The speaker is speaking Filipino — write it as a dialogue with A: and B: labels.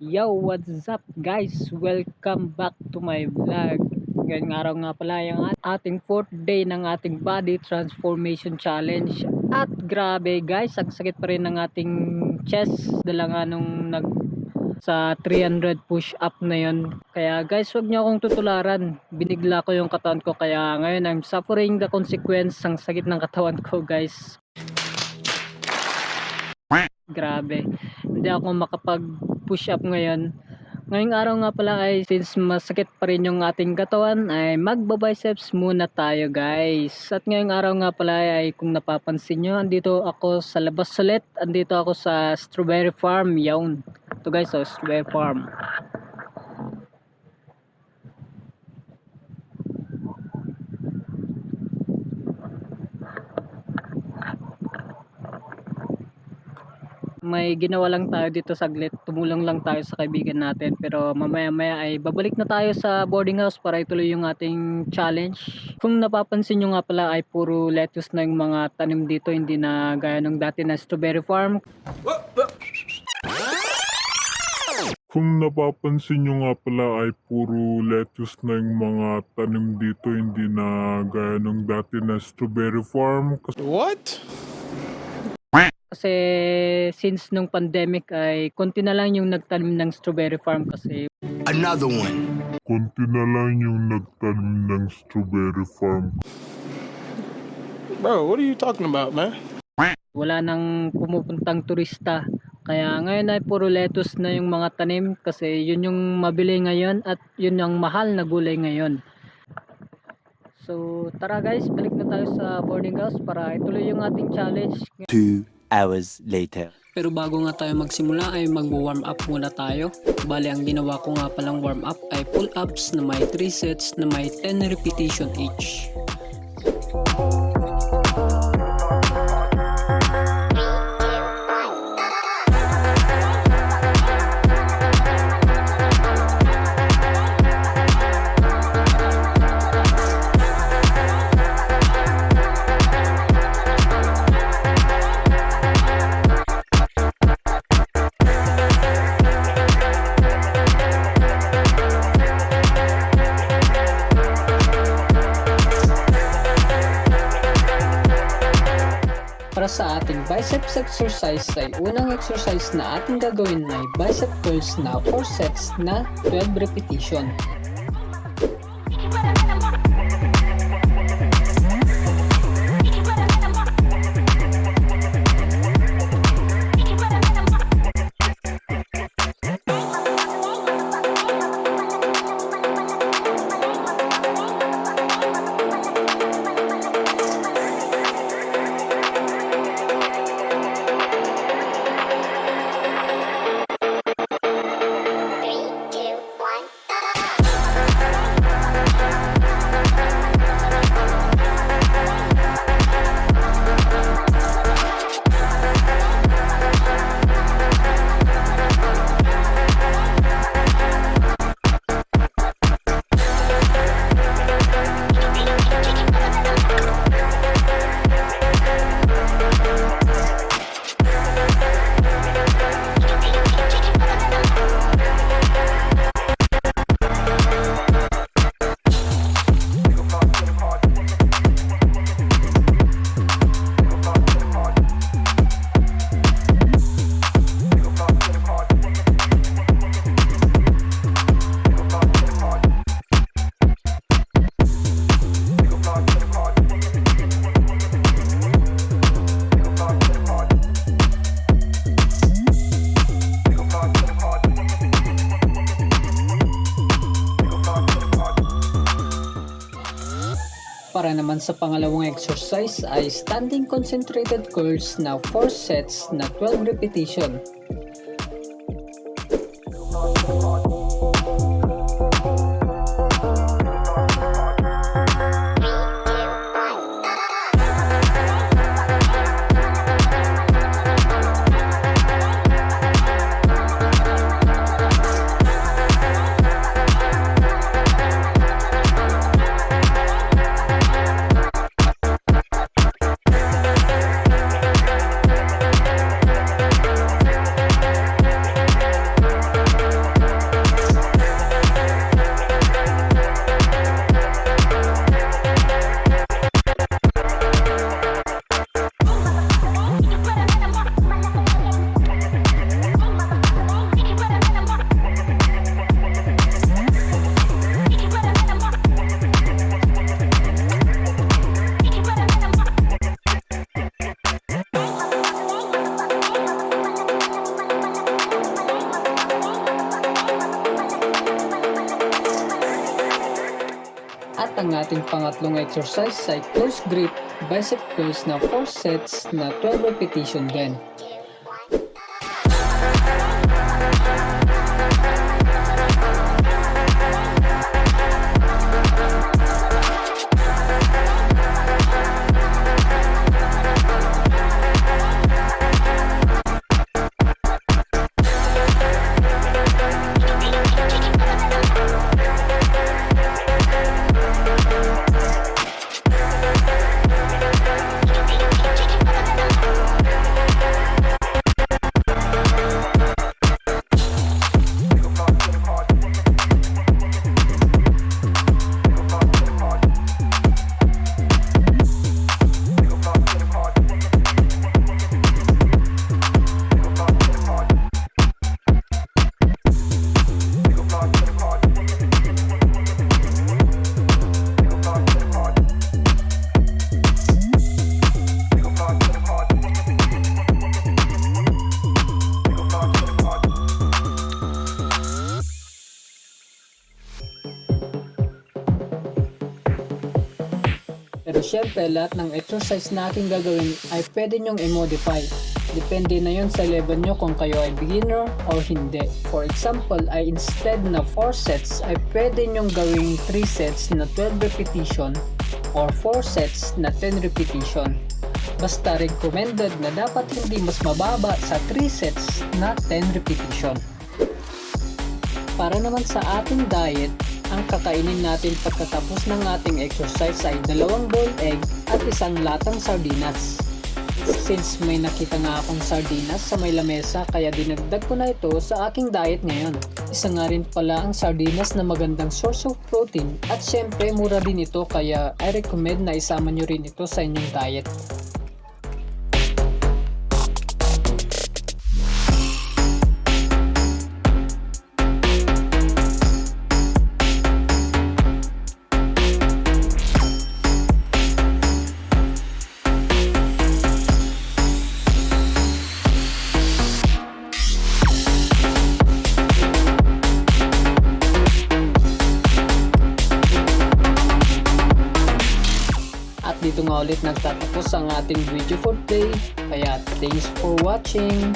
A: Yo, what's up guys? Welcome back to my vlog. Ngayong araw nga pala yung ating 4th day ng ating body transformation challenge. At grabe guys, ang sakit pa rin ng ating chest. Dala nga nung sa 300 push up na yon. Kaya guys, wag niyo akong tutularan. Binigla ko yung katawan ko, kaya ngayon I'm suffering the consequence ng sakit ng katawan ko guys. Grabe, hindi ako makapag push up ngayon. Ngayong araw nga pala ay since masakit pa rin yung ating katawan ay magba-biceps muna tayo guys. At ngayong araw nga pala ay kung napapansin nyo, andito ako sa labas ulit. Andito ako sa Strawberry Farm. Yawn. Ito guys, so Strawberry Farm. May ginawa lang tayo dito saglit, tumulong lang tayo sa kaibigan natin, pero mamaya ay babalik na tayo sa boarding house para ituloy yung ating challenge. Kung napapansin nyo nga pala ay puro lettuce na yung mga tanim dito, hindi na gaya nung dati na Strawberry Farm.
B: Kung napapansin nyo nga pala ay puro lettuce na yung mga tanim dito, hindi na gaya nung dati na Strawberry Farm.
C: What?
A: Kasi since nung pandemic ay konti na lang yung nagtanim ng Strawberry Farm kasi
C: Another one.
B: Konti na lang yung nagtanim ng Strawberry Farm.
C: Bro, what are you talking about, man?
A: wala nang pumupuntang turista. Kaya ngayon ay puro lettuce na yung mga tanim kasi yun yung mabili ngayon at yun yung mahal na gulay ngayon. So tara guys, balik na tayo sa boarding house para ituloy yung ating challenge.
D: 2 hours later.
A: Pero bago nga tayo magsimula ay mag-warm up muna tayo. Bali ang ginawa ko nga palang warm up ay pull-ups na may 3 sets na may 10 repetition each. Para sa ating biceps exercise ay unang exercise na ating gagawin ay bicep curls na 4 sets na 12 repetition. Para naman sa pangalawang exercise ay standing concentrated curls na 4 sets na 12 repetition. At ang ating pangatlong exercise ay close grip bicep curls na 4 sets na 12 repetition din. Pero syempre, lahat ng exercise na ating gagawin ay pwede nyong i-modify. Depende na yun sa level nyo kung kayo ay beginner or hindi. For example, ay instead na 4 sets ay pwede nyong gawing 3 sets na 12 repetition or 4 sets na 10 repetition. Basta recommended na dapat hindi mas mababa sa 3 sets na 10 repetition. Para naman sa ating diet, ang kakainin natin pagkatapos ng ating exercise ay 2 boiled egg at 1 latang sardinas. Since may nakita nga akong sardinas sa may lamesa, kaya dinagdag ko na ito sa aking diet ngayon. Isa nga rin pala ang sardinas na magandang source of protein at syempre mura din ito, kaya I recommend na isama nyo rin ito sa inyong diet. At dito nga ulit nagtatapos ang ating video for today. Kaya thanks for watching.